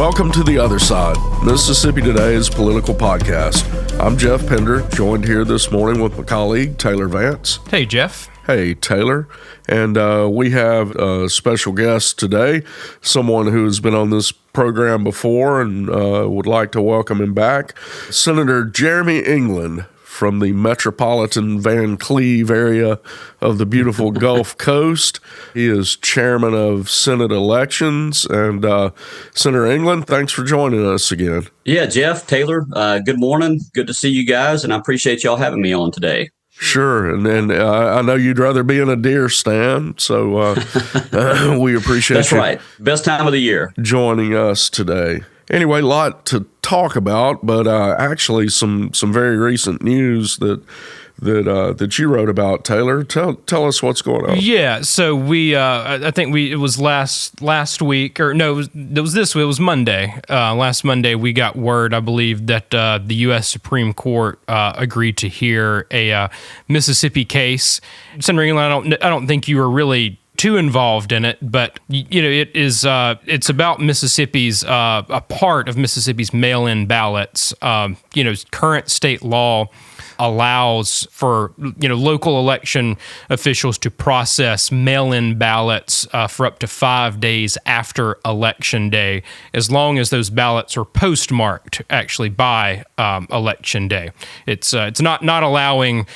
Welcome to The Other Side, Mississippi Today's political podcast. I'm Jeff Pender, joined here this morning with my colleague, Taylor Vance. Hey, Jeff. Hey, Taylor. And we have a special guest today, someone who's been on this program before and would like to welcome him back, Senator Jeremy England from the metropolitan Van Cleve area of the beautiful Gulf Coast. He is chairman of Senate elections. And Senator England, thanks for joining us again. Yeah, Jeff, Taylor, good morning. Good to see you guys, and I appreciate y'all having me on today. Sure, and I know you'd rather be in a deer stand, so we appreciate That's right. Best time of the year. Joining us today. Anyway, a lot to talk about, but actually some very recent news that you wrote about, Taylor. Tell us what's going on. Yeah, so I think it was last week, or no, it was Monday. Last Monday we got word, I believe, that the U.S. Supreme Court agreed to hear a Mississippi case. Senator England, I don't think you were really too involved in it, but it's about Mississippi's a part of Mississippi's mail-in ballots. Current state law allows for local election officials to process mail-in ballots for up to 5 days after Election Day, as long as those ballots are postmarked actually by Election Day. It's not allowing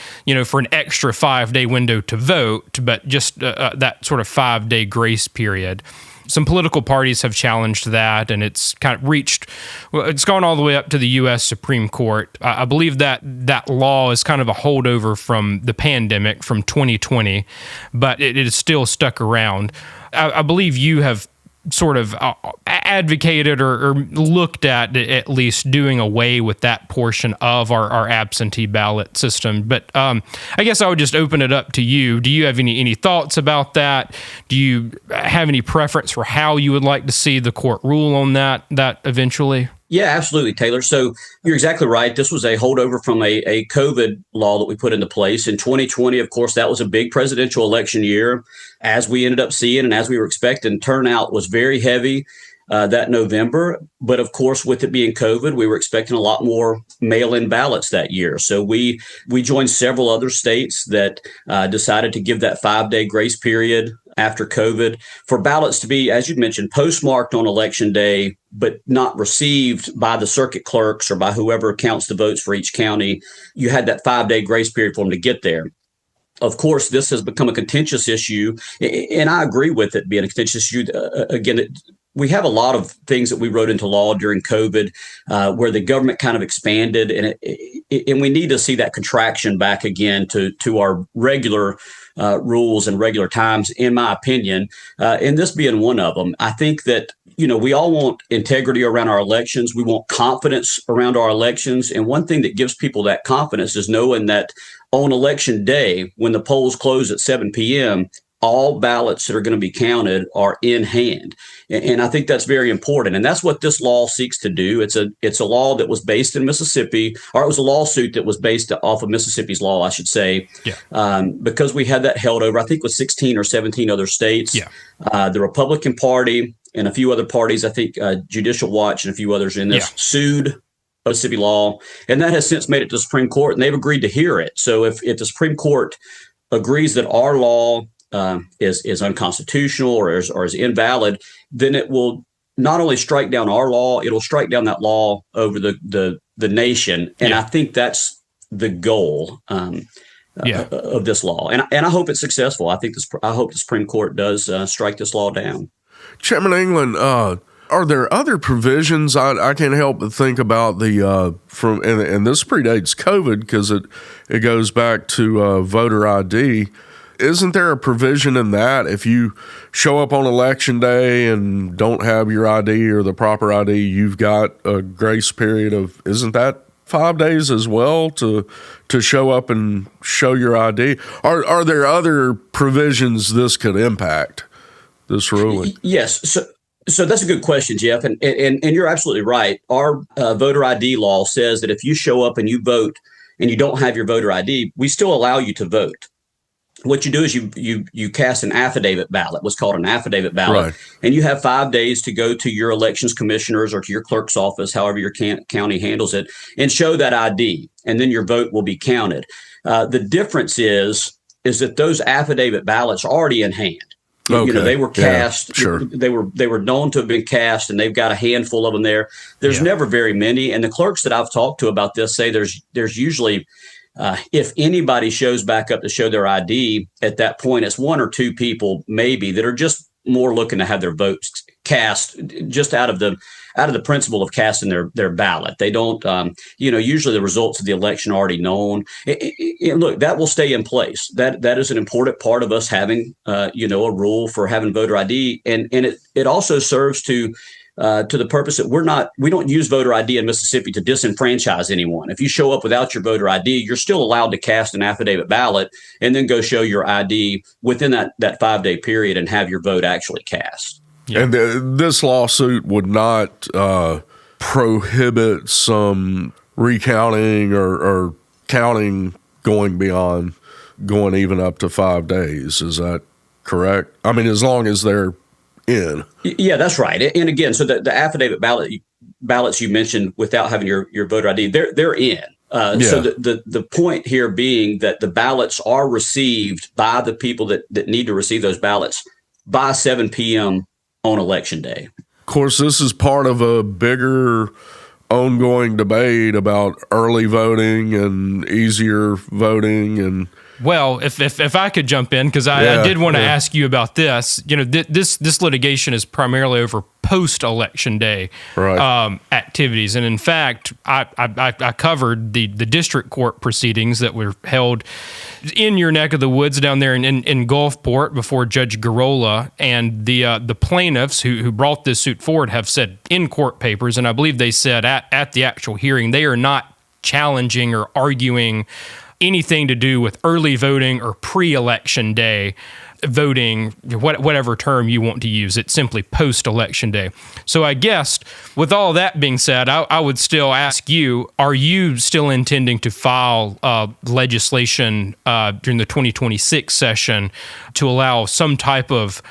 for an extra 5-day window to vote, but just that sort of 5-day grace period. Some political parties have challenged that, and it's kind of it's gone all the way up to the U.S. Supreme Court. I believe that law is kind of a holdover from the pandemic from 2020, but it is still stuck around. I believe you have sort of advocated or looked at least doing away with that portion of our absentee ballot system. But I guess I would just open it up to you. Do you have any thoughts about that? Do you have any preference for how you would like to see the court rule on that eventually? Yeah, absolutely, Taylor. So you're exactly right. This was a holdover from a COVID law that we put into place. In 2020, of course, that was a big presidential election year. As we ended up seeing and as we were expecting, turnout was very heavy that November. But of course, with it being COVID, we were expecting a lot more mail-in ballots that year. So we joined several other states that decided to give that 5-day grace period after COVID for ballots to be, as you mentioned, postmarked on Election Day, but not received by the circuit clerks or by whoever counts the votes for each county. You had that 5-day grace period for them to get there. Of course, this has become a contentious issue, and I agree with it being a contentious issue. We have a lot of things that we wrote into law during COVID where the government kind of expanded, and we need to see that contraction back again to our regular rules and regular times, in my opinion, and this being one of them. I think that, we all want integrity around our elections. We want confidence around our elections. And one thing that gives people that confidence is knowing that on Election Day, when the polls close at 7 p.m., all ballots that are going to be counted are in hand. And I think that's very important. And that's what this law seeks to do. It's a law that was based in Mississippi, or it was a lawsuit that was based off of Mississippi's law, I should say, because we had that held over, I think, with 16 or 17 other states. Yeah. The Republican Party and a few other parties, I think Judicial Watch and a few others in this, sued Mississippi law. And that has since made it to the Supreme Court, and they've agreed to hear it. So if the Supreme Court agrees that our law is unconstitutional or is invalid, then it will not only strike down our law, it'll strike down that law over the nation. And I think that's the goal of this law. And I hope it's successful. I hope the Supreme Court does strike this law down. Chairman England, are there other provisions? I can't help but think about and this predates COVID because it goes back to voter ID. Isn't there a provision in that if you show up on Election Day and don't have your ID or the proper ID, you've got a grace period of, isn't that 5 days as well to show up and show your ID? Are there other provisions this could impact, this ruling? Yes. So that's a good question, Jeff. And you're absolutely right. Our voter ID law says that if you show up and you vote and you don't have your voter ID, we still allow you to vote. what you do is you cast an affidavit ballot, what's called an affidavit ballot, Right. and you have 5 days to go to your elections commissioners or to your clerk's office, however your county handles it, and show that ID, and then your vote will be counted. The difference is that those affidavit ballots are already in hand. Okay. You know, they were cast. Yeah, sure. They were known to have been cast, and they've got a handful of them there. There's never very many, and the clerks that I've talked to about this say there's usually, if anybody shows back up to show their ID at that point, it's 1 or 2 people maybe that are just more looking to have their votes cast just out of the principle of casting their ballot. They don't, usually the results of the election are already known. And look, that will stay in place. That is an important part of us having, a rule for having voter ID, and it also serves to the purpose that we don't use voter ID in Mississippi to disenfranchise anyone. If you show up without your voter ID, you're still allowed to cast an affidavit ballot and then go show your ID within that 5-day period and have your vote actually cast. Yeah. And this lawsuit would not prohibit some recounting or counting going even up to 5 days. Is that correct? I mean, as long as they're in. Yeah, that's right. And again, so the affidavit ballots you mentioned without having your voter ID, they're in. So the point here being that the ballots are received by the people that need to receive those ballots by 7 p.m. on Election Day. Of course, this is part of a bigger ongoing debate about early voting and easier voting. And well, if I could jump in, because I did want to ask you about this. You know, this litigation is primarily over post-election day activities, and in fact, I covered the district court proceedings that were held in your neck of the woods down there in Gulfport before Judge Garola, and the plaintiffs who brought this suit forward have said in court papers, and I believe they said at the actual hearing, they are not challenging or arguing anything to do with early voting or pre-election day voting, whatever term you want to use. It's simply post-election day. So I guess with all that being said, I would still ask you, are you still intending to file legislation during the 2026 session to allow some type of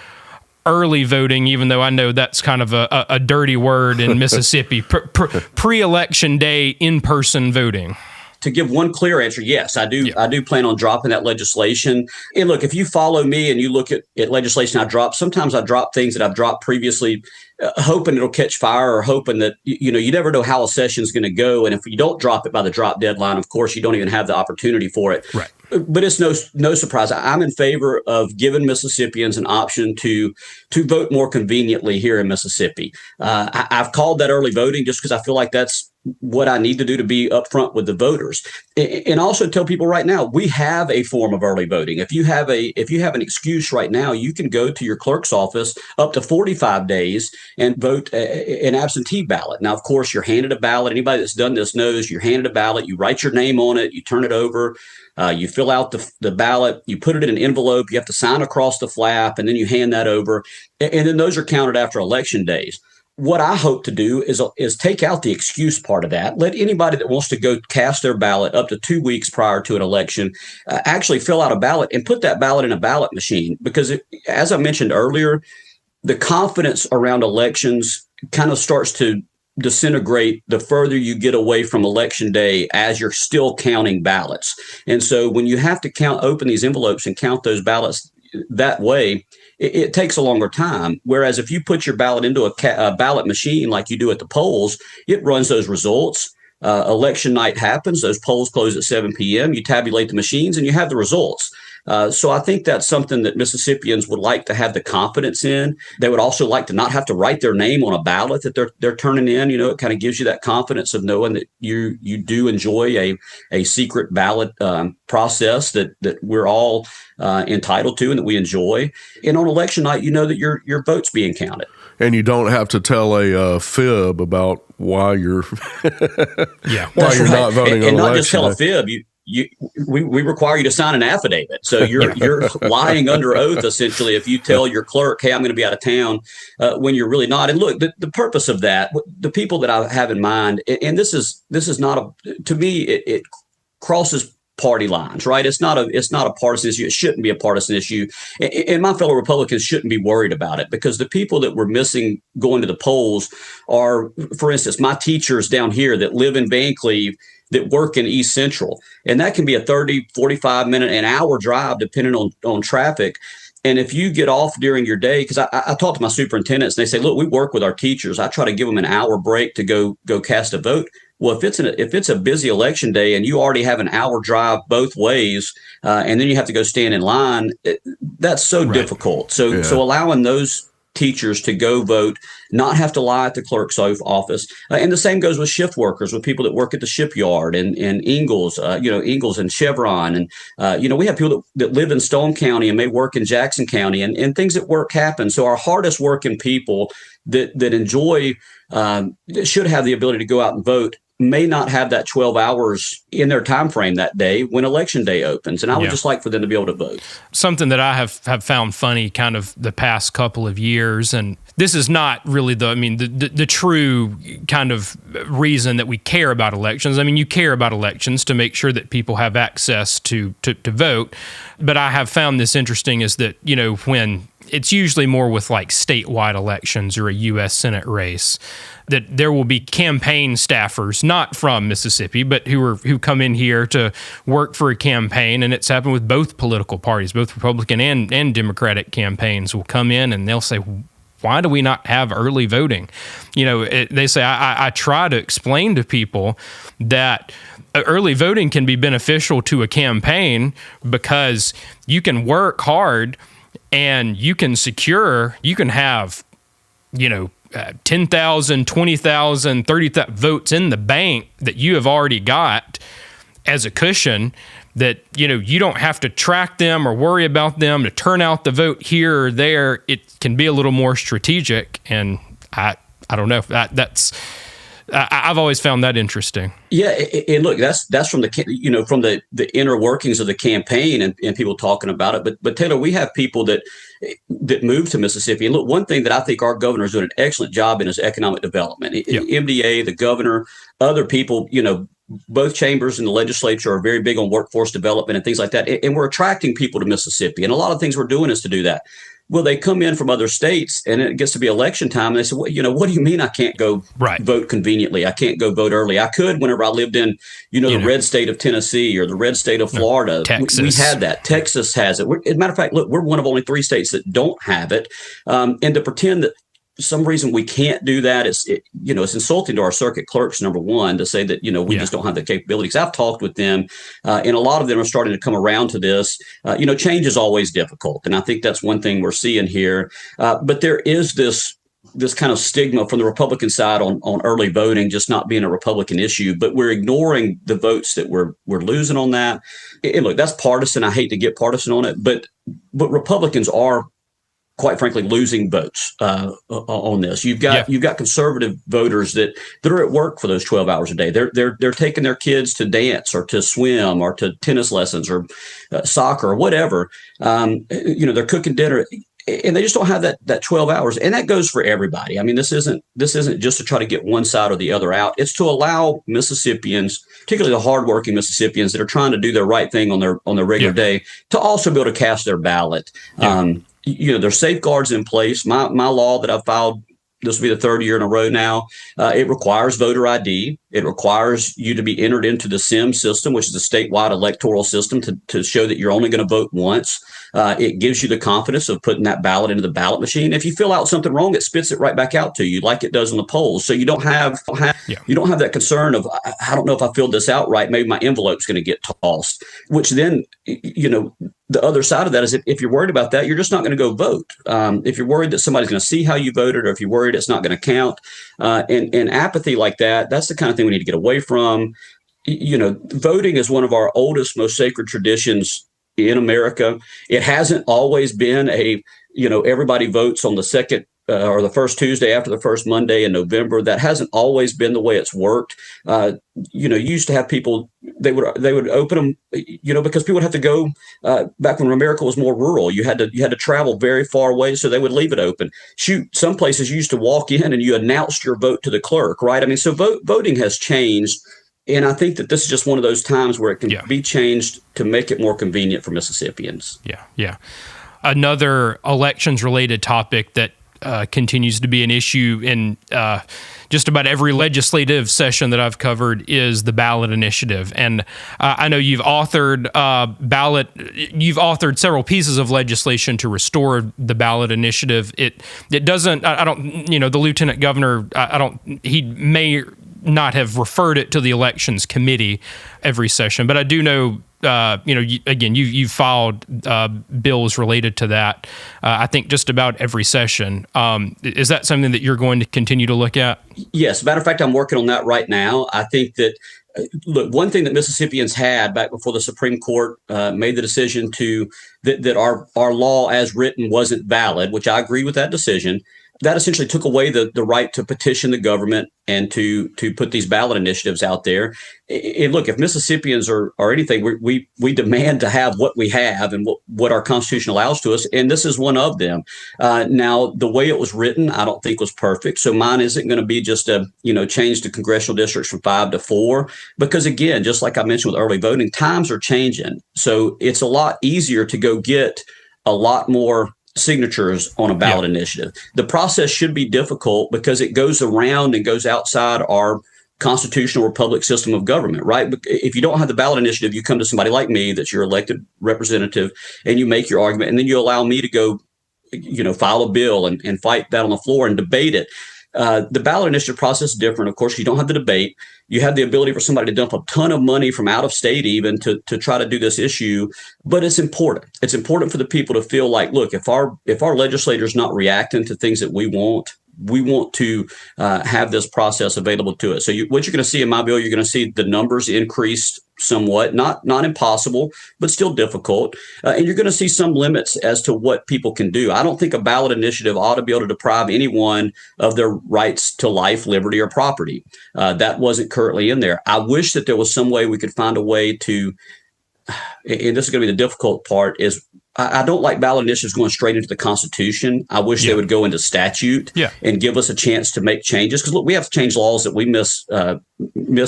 early voting, even though I know that's kind of a dirty word in Mississippi, pre-election day in-person voting? To give one clear answer, yes, I do. Yeah. I do plan on dropping that legislation. And look, if you follow me and you look at legislation I drop, sometimes I drop things that I've dropped previously, hoping it'll catch fire or hoping that, you never know how a session's going to go. And if you don't drop it by the drop deadline, of course, you don't even have the opportunity for it. Right. But it's no surprise. I'm in favor of giving Mississippians an option to vote more conveniently here in Mississippi. I've called that early voting just because I feel like that's what I need to do to be upfront with the voters, and also tell people right now we have a form of early voting. If you have an excuse right now, you can go to your clerk's office up to 45 days and vote an absentee ballot. Now, of course, you're handed a ballot. Anybody that's done this knows you're handed a ballot. You write your name on it. You turn it over. You fill out the ballot. You put it in an envelope. You have to sign across the flap, and then you hand that over. And then those are counted after election days. What I hope to do is take out the excuse part of that. Let anybody that wants to go cast their ballot up to 2 weeks prior to an election actually fill out a ballot and put that ballot in a ballot machine. Because as I mentioned earlier, the confidence around elections kind of starts to disintegrate the further you get away from election day as you're still counting ballots. And so when you have to open these envelopes and count those ballots that way, it takes a longer time. Whereas if you put your ballot into a ballot machine like you do at the polls, it runs those results. Election night happens. Those polls close at 7 p.m. You tabulate the machines and you have the results. So I think that's something that Mississippians would like to have the confidence in. They would also like to not have to write their name on a ballot that they're turning in. It kind of gives you that confidence of knowing that you do enjoy a secret ballot process that we're all entitled to and that we enjoy. And on election night, you know that your vote's being counted. And you don't have to tell a fib about why you're why you're not voting on election day. And not just tell a fib. We require you to sign an affidavit. So you're lying under oath, essentially, if you tell your clerk, hey, I'm going to be out of town when you're really not. And look, the purpose of that, the people that I have in mind, and this is not to me, it crosses party lines, right? It's not a partisan issue. It shouldn't be a partisan issue. And my fellow Republicans shouldn't be worried about it, because the people that we're missing going to the polls are, for instance, my teachers down here that live in Van Cleve that work in East Central. And that can be a 30, 45 minute, an hour drive, depending on traffic. And if you get off during your day, because I talk to my superintendents and they say, look, we work with our teachers. I try to give them an hour break to go cast a vote. Well, if it's a busy election day and you already have an hour drive both ways, and then you have to go stand in line, that's so difficult. So allowing those teachers to go vote, not have to lie at the clerk's office. And the same goes with shift workers, with people that work at the shipyard and Ingalls, Ingalls and Chevron. And, we have people that live in Stone County and may work in Jackson County, and things at work happen. So our hardest working people that enjoy, should have the ability to go out and vote, may not have that 12 hours in their time frame that day when election day opens. And I would just like for them to be able to vote. Something that I have found funny kind of the past couple of years, and this is not really the true kind of reason that we care about elections. I mean, you care about elections to make sure that people have access to vote. But I have found this interesting is that, when it's usually more with like statewide elections or a U.S. Senate race, that there will be campaign staffers, not from Mississippi, but who come in here to work for a campaign. And it's happened with both political parties, both Republican and Democratic campaigns will come in and they'll say, why do we not have early voting? They say, I try to explain to people that early voting can be beneficial to a campaign because you can work hard and you can have, 10,000, 20,000, 30,000 votes in the bank that you have already got as a cushion that, you don't have to track them or worry about them to turn out the vote here or there. It can be a little more strategic. And I don't know, I've always found that interesting. Yeah, and look, that's from the inner workings of the campaign and people talking about it. But Taylor, we have people that move to Mississippi. And look, one thing that I think our governor is doing an excellent job in is economic development. MDA, the governor, other people, both chambers in the legislature are very big on workforce development and things like that. And we're attracting people to Mississippi. And a lot of things we're doing is to do that. Well, they come in from other states and it gets to be election time. And they say, well, what do you mean I can't go vote conveniently? I can't go vote early. I could whenever I lived in, the red state of Tennessee or the red state of Florida. Texas. We had that. Texas has it. As a matter of fact, look, we're one of only 3 states that don't have it. And to pretend that for some reason we can't do that, it's insulting to our circuit clerks, number one, to say that, we just don't have the capabilities. I've talked with them, and a lot of them are starting to come around to this. Change is always difficult. And I think that's one thing we're seeing here. But there is this kind of stigma from the Republican side on early voting just not being a Republican issue, but we're ignoring the votes that we're losing on that. And look, that's partisan. I hate to get partisan on it, but Republicans are, quite frankly, losing votes on this. You've got conservative voters that are at work for those 12 hours a day. They're taking their kids to dance or to swim or to tennis lessons or soccer or whatever. They're cooking dinner, and they just don't have that 12 hours. And that goes for everybody. I mean, this isn't just to try to get one side or the other out. It's to allow Mississippians, particularly the hardworking Mississippians that are trying to do their right thing on their regular day, to also be able to cast their ballot. There's safeguards in place. My law that I've filed, this will be the 3rd year in a row now. It requires voter ID. It requires you to be entered into the SIM system, which is a statewide electoral system to show that you're only going to vote once. It gives you the confidence of putting that ballot into the ballot machine. If you fill out something wrong, it spits it right back out to you like it does on the polls. So you don't have that concern of, I don't know if I filled this out right. Maybe my envelope's going to get tossed, which then, the other side of that is if you're worried about that, you're just not going to go vote. If you're worried that somebody's going to see how you voted, or if you're worried it's not going to count, and apathy like that, that's the kind of thing we need to get away from. Voting is one of our oldest, most sacred traditions in America. It hasn't always been everybody votes on the second or the first Tuesday after the first Monday in November. That hasn't always been the way it's worked. You used to have people, they would open them, because people would have to go, back when America was more rural, you had to travel very far away. So they would leave it open. Some places you used to walk in and you announced your vote to the clerk, right? I mean, so voting has changed. And I think that this is just one of those times where it can be changed to make it more convenient for Mississippians. Yeah. Another elections-related topic that continues to be an issue in just about every legislative session that I've covered is the ballot initiative. And I know you've authored several pieces of legislation to restore the ballot initiative. It doesn't, the lieutenant governor, he may not have referred it to the elections committee every session, but I do know, you've filed bills related to that. I think just about every session. Is that something that you're going to continue to look at? Yes. Matter of fact, I'm working on that right now. I think that, look, one thing that Mississippians had back before the Supreme Court made the decision that our law as written wasn't valid, which I agree with that decision. That essentially took away the right to petition the government and to put these ballot initiatives out there. And look, if Mississippians are anything, we demand to have what we have and what our Constitution allows to us, and this is one of them. Now, the way it was written, I don't think was perfect. So mine isn't going to be just a change the congressional districts from 5 to 4, because again, just like I mentioned with early voting, times are changing. So it's a lot easier to go get a lot more signatures on a ballot initiative. The process should be difficult because it goes around and goes outside our constitutional republic system of government, right? If you don't have the ballot initiative, you come to somebody like me, that's your elected representative, and you make your argument, and then you allow me to go, file a bill and fight that on the floor and debate it. The ballot initiative process is different. Of course, you don't have the debate. You have the ability for somebody to dump a ton of money from out of state even to try to do this issue. But it's important. It's important for the people to feel like, look, if our legislators not reacting to things that we want to have this process available to us. So what you're going to see in my bill, you're going to see the numbers increased somewhat, not impossible, but still difficult. And you're going to see some limits as to what people can do. I don't think a ballot initiative ought to be able to deprive anyone of their rights to life, liberty, or property. That wasn't currently in there. I wish that there was some way we could find a way to, and this is going to be the difficult part, is I don't like ballot initiatives going straight into the Constitution. I wish they would go into statute and give us a chance to make changes. Because look, we have to change laws that we miss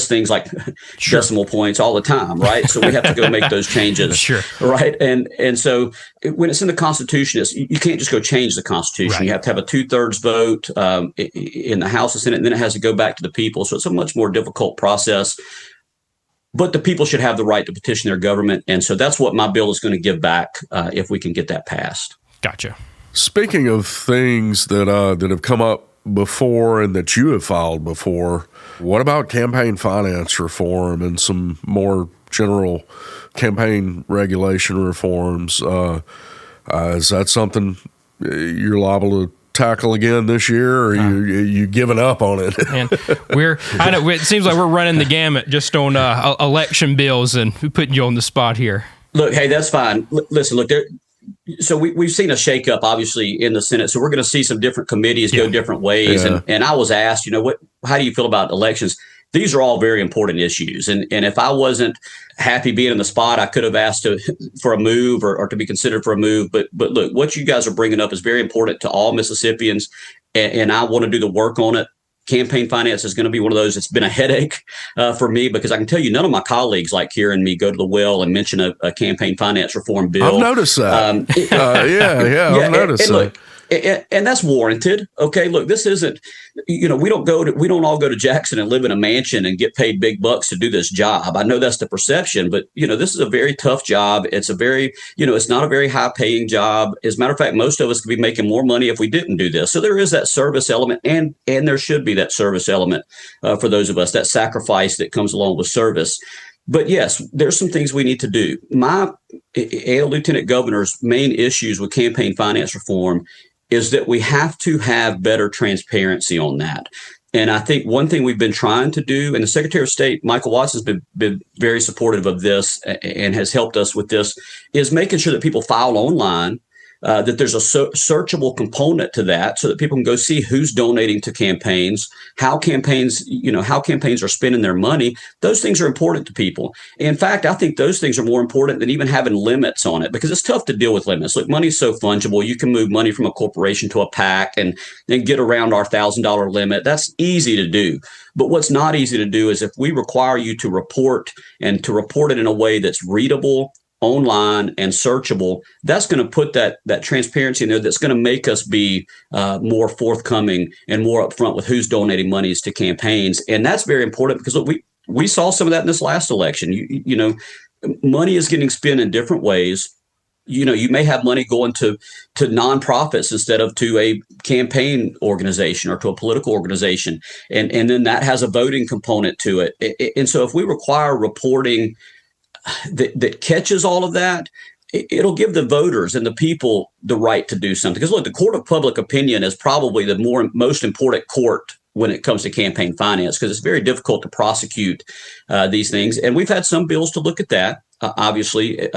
things like decimal points all the time, right? So we have to go make those changes, right? And so when it's in the Constitution, you can't just go change the Constitution. Right. You have to have a 2/3 vote in the House and Senate, and then it has to go back to the people. So it's a much more difficult process. But the people should have the right to petition their government. And so that's what my bill is going to give back if we can get that passed. Gotcha. Speaking of things that have come up before and that you have filed before, what about campaign finance reform and some more general campaign regulation reforms? Is that something you're liable to tackle again this year, or you giving up on it? And I know it seems like we're running the gamut just on election bills, and putting you on the spot here. Look, hey, that's fine. Listen, look, so we've seen a shakeup, obviously, in the Senate. So we're going to see some different committees go different ways. Yeah. And I was asked, how do you feel about elections? These are all very important issues. And if I wasn't happy being in the spot, I could have asked for a move or to be considered for a move. But look, what you guys are bringing up is very important to all Mississippians. And I want to do the work on it. Campaign finance is going to be one of those. It's been a headache for me, because I can tell you none of my colleagues like hearing me go to the well and mention a campaign finance reform bill. I've noticed that. I've noticed that. Look, and that's warranted. Okay, look, this isn't, we don't all go to Jackson and live in a mansion and get paid big bucks to do this job. I know that's the perception, but this is a very tough job. It's a very, it's not a very high paying job. As a matter of fact, most of us could be making more money if we didn't do this. So there is that service element, and there should be that service element for those of us, that sacrifice that comes along with service. But yes, there's some things we need to do. My lieutenant governor's main issues with campaign finance reform is that we have to have better transparency on that. And I think one thing we've been trying to do, and the Secretary of State, Michael Watts, has been very supportive of this and has helped us with this, is making sure that people file online that there's a searchable component to that, so that people can go see who's donating to campaigns, how campaigns are spending their money. Those things are important to people. In fact, I think those things are more important than even having limits on it, because it's tough to deal with limits. Look, money's so fungible. You can move money from a corporation to a PAC and then get around our $1,000 limit. That's easy to do. But what's not easy to do is if we require you to report, and to report it in a way that's readable, online, and searchable, that's going to put that transparency in there, that's going to make us be more forthcoming and more upfront with who's donating monies to campaigns. And that's very important, because look, we saw some of that in this last election. You know, money is getting spent in different ways. You know, you may have money going to nonprofits instead of to a campaign organization or to a political organization. And then that has a voting component to it. And so if we require reporting that catches all of that, it'll give the voters and the people the right to do something. Because look, the court of public opinion is probably the most important court when it comes to campaign finance, because it's very difficult to prosecute these things. And we've had some bills to look at that, obviously.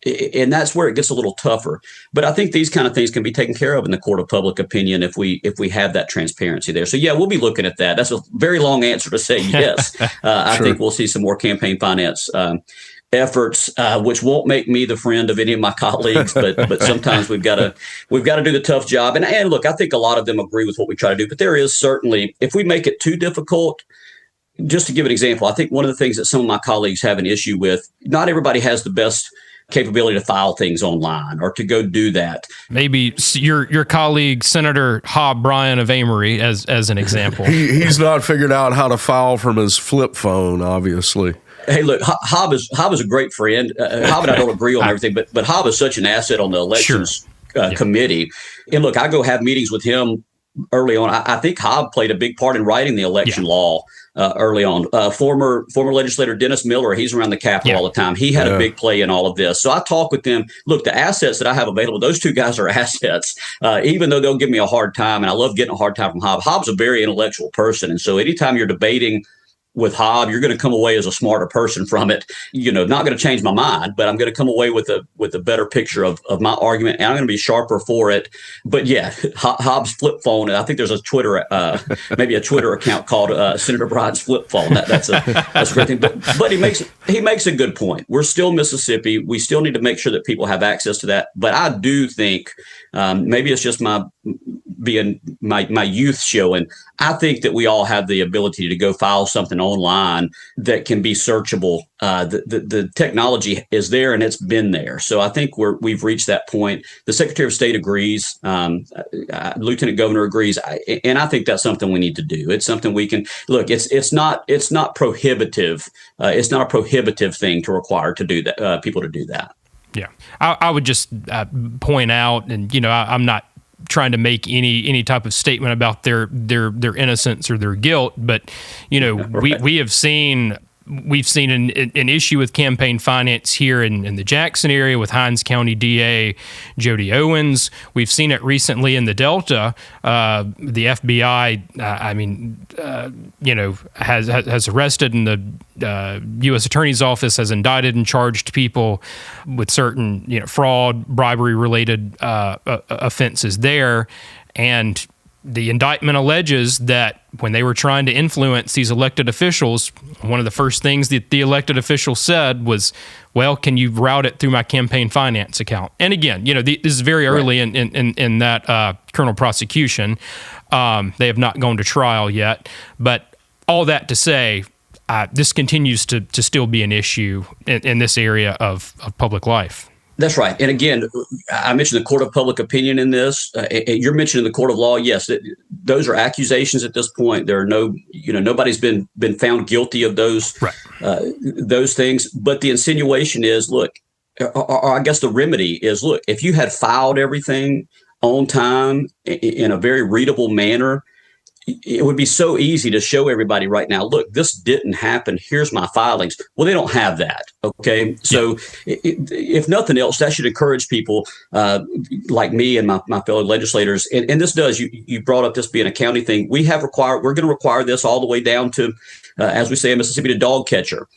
And that's where it gets a little tougher. But I think these kind of things can be taken care of in the court of public opinion if we have that transparency there. So, yeah, we'll be looking at that. That's a very long answer to say yes. I think we'll see some more campaign finance efforts, which won't make me the friend of any of my colleagues, but sometimes we've got to do the tough job. And look, I think a lot of them agree with what we try to do. But there is certainly, if we make it too difficult. Just to give an example, I think one of the things that some of my colleagues have an issue with, not everybody has the best capability to file things online or to go do that. Maybe your colleague, Senator Hob Bryan of Amory, as an example. He's not figured out how to file from his flip phone, obviously. Hey, look, Hob is a great friend. Hob and I don't agree on everything, but Hob is such an asset on the elections committee. And look, I go have meetings with him early on. I think Hob played a big part in writing the election law early on. Former legislator Dennis Miller, he's around the Capitol all the time. He had a big play in all of this. So I talk with them. Look, the assets that I have available, those two guys are assets, even though they'll give me a hard time. And I love getting a hard time from Hob. Hob's a very intellectual person. And so anytime you're debating with Hob, you're going to come away as a smarter person from it. You know, not going to change my mind, but I'm going to come away with a better picture of my argument, and I'm going to be sharper for it. But yeah, Hob's flip phone, and I think there's a Twitter, maybe a Twitter account called Senator Bryan's flip phone. That's a great thing. But he makes a good point. We're still Mississippi. We still need to make sure that people have access to that. But I do think maybe it's just my youth showing. I think that we all have the ability to go file something online that can be searchable. The technology is there, and it's been there. So I think we've reached that point. The Secretary of State agrees. Lieutenant Governor agrees, and I think that's something we need to do. It's something we can look. It's not prohibitive. It's not a prohibitive thing to require to do that. People to do that. Yeah, I would just point out, and I'm not trying to make any type of statement about their innocence or their guilt, but we've seen an issue with campaign finance here in the Jackson area with Hinds County DA Jody Owens. We've seen it recently in the Delta. The FBI, has arrested, and the U.S. Attorney's Office has indicted and charged people with certain fraud, bribery related offenses there. And the indictment alleges that when they were trying to influence these elected officials, one of the first things that the elected official said was, well, can you route it through my campaign finance account? And again, this is very early in that criminal prosecution. They have not gone to trial yet. But all that to say, this continues to still be an issue in this area of public life. That's right. And again, I mentioned the court of public opinion in this. You're mentioning the court of law. Yes, those are accusations at this point. There are nobody's been found guilty of those things. But the insinuation is, look, or I guess the remedy is, look, if you had filed everything on time in a very readable manner, it would be so easy to show everybody right now, look, this didn't happen. Here's my filings. Well, they don't have that. Okay. So if nothing else, that should encourage people like me and my fellow legislators. And this does, you brought up this being a county thing. We're going to require this all the way down to, as we say in Mississippi, to dog catcher.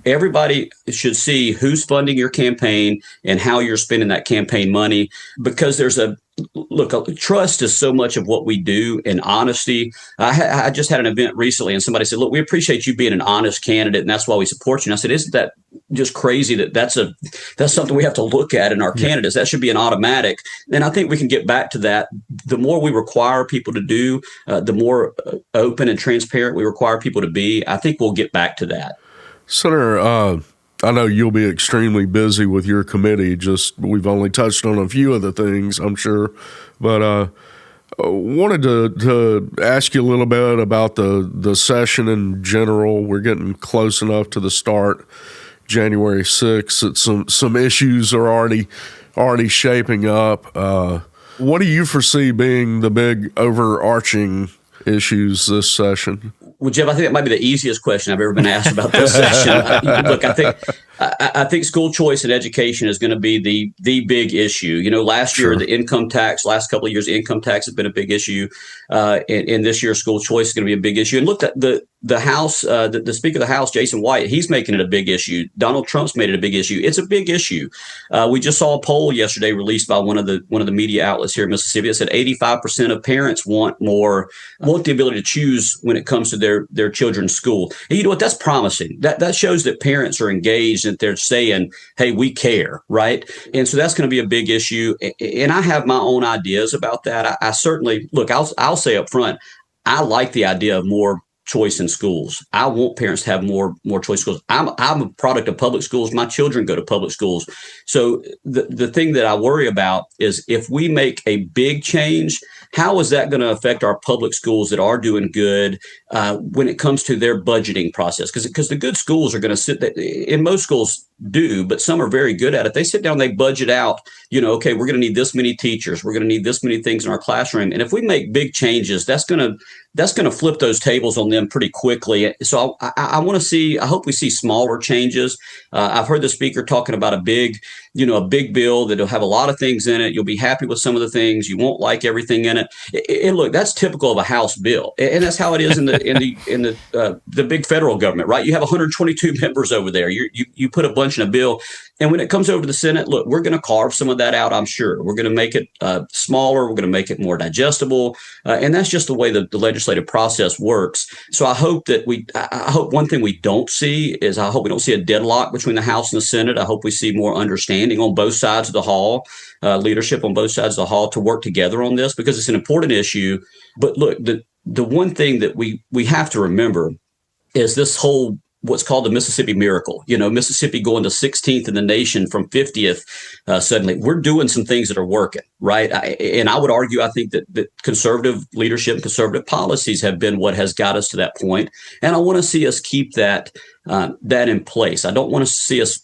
Everybody should see who's funding your campaign and how you're spending that campaign money, because trust is so much of what we do, and honesty. I just had an event recently and somebody said, look, we appreciate you being an honest candidate and that's why we support you. And I said, isn't that just crazy that's something we have to look at in our candidates? That should be an automatic. And I think we can get back to that. The more we require people to do, the more open and transparent we require people to be. I think we'll get back to that. Senator, I know you'll be extremely busy with your committee. We've only touched on a few of the things, I'm sure, but wanted to ask you a little bit about the session in general. We're getting close enough to the start, January 6th, that some issues are already shaping up. What do you foresee being the big overarching issues this session? Well, Jeff, I think that might be the easiest question I've ever been asked about this session. Look, I think school choice and education is going to be the big issue. Last year, the income tax, last couple of years, the income tax has been a big issue. And this year, school choice is going to be a big issue. And look, the House, the Speaker of the House, Jason White, he's making it a big issue. Donald Trump's made it a big issue. It's a big issue. We just saw a poll yesterday released by one of the media outlets here in Mississippi that said 85% of parents want the ability to choose when it comes to their children's school. And you know what? That's promising. That shows that parents are engaged, that they're saying, hey, we care, right? And so that's going to be a big issue. And I have my own ideas about that. I certainly, look, I'll say up front, I like the idea of more choice in schools. I want parents to have more choice schools. I'm a product of public schools. My children go to public schools. So the thing that I worry about is if we make a big change, how is that going to affect our public schools that are doing good when it comes to their budgeting process? Because the good schools are going to sit there, and most schools do, but some are very good at it. They sit down, they budget out, okay, we're going to need this many teachers. We're going to need this many things in our classroom. And if we make big changes, that's going to flip those tables on them pretty quickly. So I hope we see smaller changes. I've heard the speaker talking about a big bill that'll have a lot of things in it. You'll be happy with some of the things. You won't like everything in it. And look, that's typical of a House bill. And that's how it is in the big federal government, right? You have 122 members over there. You put a bunch in a bill. And when it comes over to the Senate, look, we're going to carve some of that out, I'm sure. We're going to make it smaller. We're going to make it more digestible. And that's just the way the legislative process works. So I hope one thing we don't see is I hope we don't see a deadlock between the House and the Senate. I hope we see more understanding on both sides of the hall, leadership on both sides of the hall to work together on this, because it's an important issue. But look, the one thing that we have to remember is this whole what's called the Mississippi miracle. Mississippi going to 16th in the nation from 50th suddenly. We're doing some things that are working, right? And I would argue, I think that conservative leadership and conservative policies have been what has got us to that point. And I want to see us keep that in place. I don't want to see us,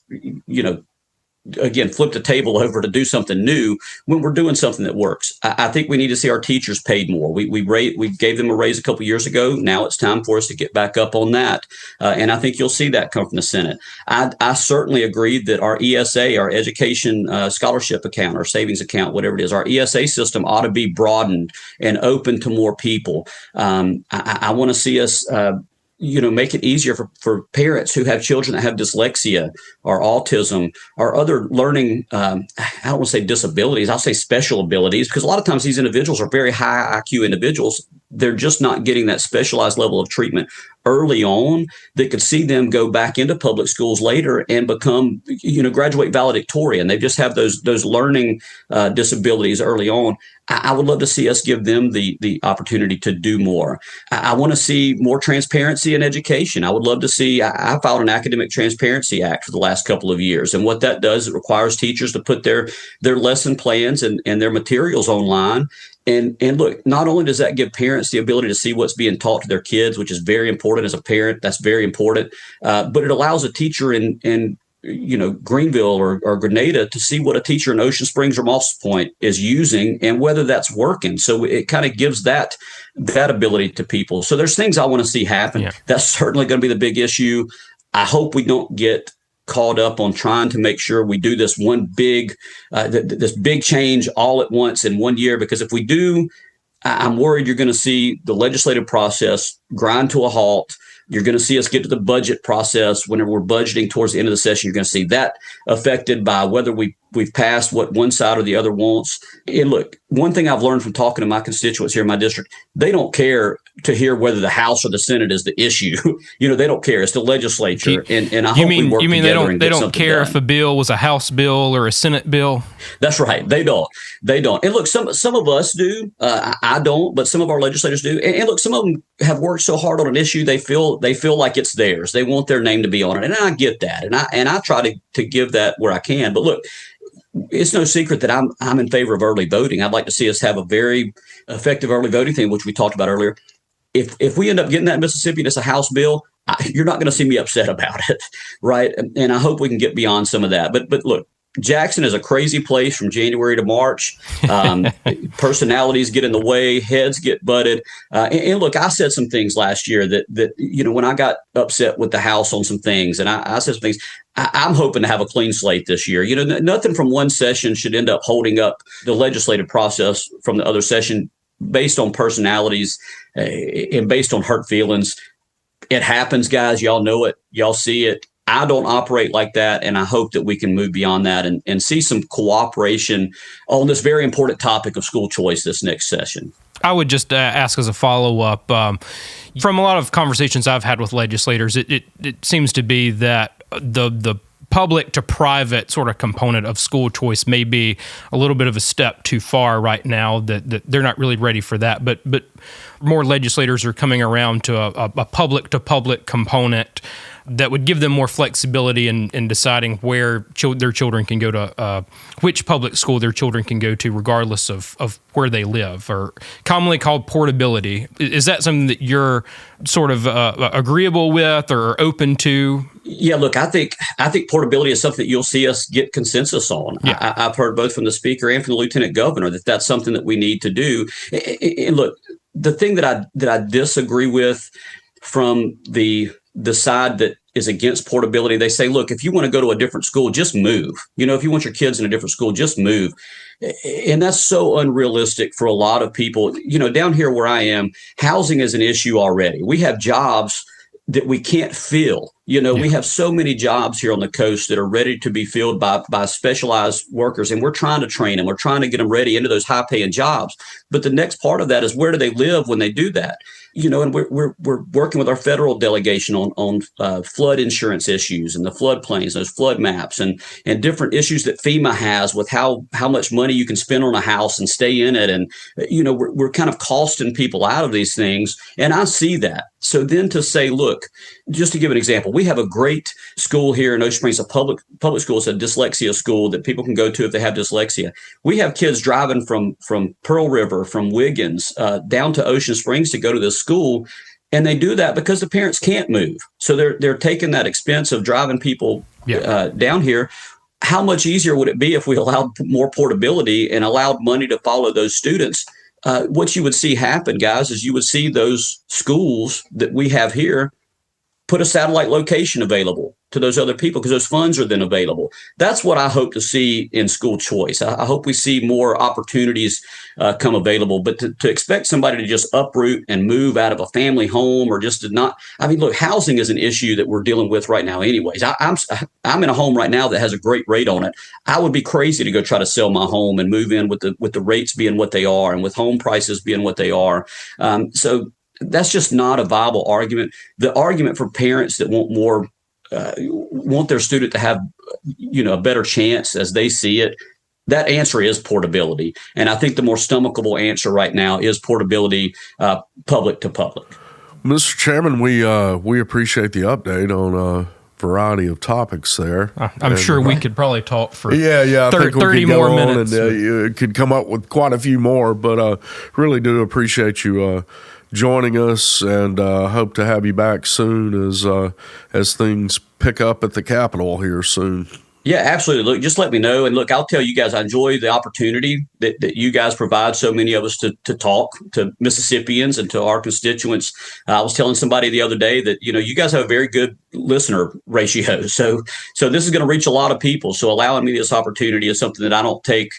again, flip the table over to do something new when we're doing something that works. I think we need to see our teachers paid more. We gave them a raise a couple of years ago. Now it's time for us to get back up on that. And I think you'll see that come from the Senate. I certainly agree that our ESA, our education scholarship account, our savings account, whatever it is, our ESA system ought to be broadened and open to more people. I want to see us make it easier for parents who have children that have dyslexia or autism or other learning, I don't want to say disabilities, I'll say special abilities, because a lot of times these individuals are very high IQ individuals. They're just not getting that specialized level of treatment early on that could see them go back into public schools later and become, graduate valedictorian. They just have those learning disabilities early on. I would love to see us give them the opportunity to do more. I want to see more transparency in education. I would love to see, I filed an Academic Transparency Act for the last couple of years. And what that does, it requires teachers to put their lesson plans and their materials online. And look, not only does that give parents the ability to see what's being taught to their kids, which is very important as a parent, that's very important, but it allows a teacher in Greenville or Grenada to see what a teacher in Ocean Springs or Moss Point is using and whether that's working. So it kind of gives that ability to people. So there's things I want to see happen. Yeah. That's certainly going to be the big issue. I hope we don't get caught up on trying to make sure we do this one big, this big change all at once in 1 year, because if we do, I'm worried you're going to see the legislative process grind to a halt. You're going to see us get to the budget process whenever we're budgeting towards the end of the session. You're going to see that affected by whether we've passed what one side or the other wants. And look, one thing I've learned from talking to my constituents here in my district, they don't care to hear whether the House or the Senate is the issue. They don't care. It's the legislature. And I hope we work together and get something done. They don't care if a bill was a House bill or a Senate bill? That's right. They don't. And look, some of us do. I don't, but some of our legislators do. And look, some of them have worked so hard on an issue they feel like it's theirs. They want their name to be on it, and I get that. And I try to give that where I can. But look, it's no secret that I'm in favor of early voting. I'd like to see us have a very effective early voting thing, which we talked about earlier. If we end up getting that in Mississippi and it's a House bill, you're not going to see me upset about it, right? And I hope we can get beyond some of that. But look, Jackson is a crazy place from January to March. Personalities get in the way, heads get butted. And look, I said some things last year that when I got upset with the House on some things, and I said some things. I'm hoping to have a clean slate this year. Nothing from one session should end up holding up the legislative process from the other session based on personalities and based on hurt feelings. It happens, guys. Y'all know it. Y'all see it. I don't operate like that, and I hope that we can move beyond that and see some cooperation on this very important topic of school choice this next session. I would just ask as a follow-up, from a lot of conversations I've had with legislators, it seems to be that the public to private sort of component of school choice may be a little bit of a step too far right now, that they're not really ready for that. But more legislators are coming around to a public to public component that would give them more flexibility in deciding where their children can go to, which public school their children can go to, regardless of where they live, or commonly called portability. Is that something that you're sort of agreeable with or open to? Yeah, look, I think portability is something that you'll see us get consensus on. Yeah. I've heard both from the speaker and from the lieutenant governor that that's something that we need to do. And look, the thing that I disagree with from the side that is against portability, they say, look, if you want to go to a different school, just move. If you want your kids in a different school, just move. And that's so unrealistic for a lot of people. Down here where I am, housing is an issue already. We have jobs that we can't fill. We have so many jobs here on the coast that are ready to be filled by specialized workers, and we're trying to train them. We're trying to get them ready into those high-paying jobs. But the next part of that is, where do they live when they do that? And we're working with our federal delegation on flood insurance issues and the floodplains, those flood maps, and different issues that FEMA has with how much money you can spend on a house and stay in it. And we're kind of costing people out of these things, and I see that. So then to say, look, just to give an example, we have a great school here in Ocean Springs, a public school. It's a dyslexia school that people can go to if they have dyslexia. We have kids driving from Pearl River, from Wiggins, down to Ocean Springs to go to this school. And they do that because the parents can't move. So they're taking that expense of driving people down here. How much easier would it be if we allowed more portability and allowed money to follow those students? What you would see happen, guys, is you would see those schools that we have here put a satellite location available to those other people, because those funds are then available. That's what I hope to see in school choice. I hope we see more opportunities come available. But to expect somebody to just uproot and move out of a family home, or just to not, look, housing is an issue that we're dealing with right now anyways. I'm in a home right now that has a great rate on it. I would be crazy to go try to sell my home and move in with the rates being what they are, and with home prices being what they are. So that's just not a viable argument. The argument for parents that want their student to have, a better chance as they see it, that answer is portability. And I think the more stomachable answer right now is portability, public to public. Mr. Chairman, we appreciate the update on a variety of topics there. I'm sure we could probably talk for I think 30 more minutes. You could come up with quite a few more, but really do appreciate you joining us, and hope to have you back soon as things pick up at the Capitol here soon. Yeah, absolutely. Look, just let me know. And look, I'll tell you guys, I enjoy the opportunity that you guys provide so many of us to talk to Mississippians and to our constituents. I was telling somebody the other day that, you guys have a very good listener ratio. So this is going to reach a lot of people. So allowing me this opportunity is something that I don't take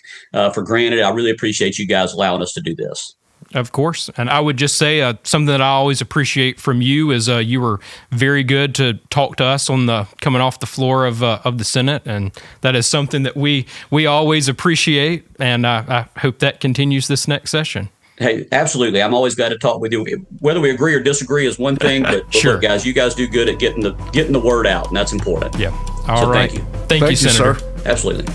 for granted. I really appreciate you guys allowing us to do this. Of course. And I would just say something that I always appreciate from you is you were very good to talk to us on the coming off the floor of the Senate. And that is something that we always appreciate. And I hope that continues this next session. Hey, absolutely. I'm always glad to talk with you. Whether we agree or disagree is one thing, but Sure. Look, guys, you guys do good at getting the word out, and that's important. Yeah. All right. Thank you. Thank you, Senator. sir. Absolutely.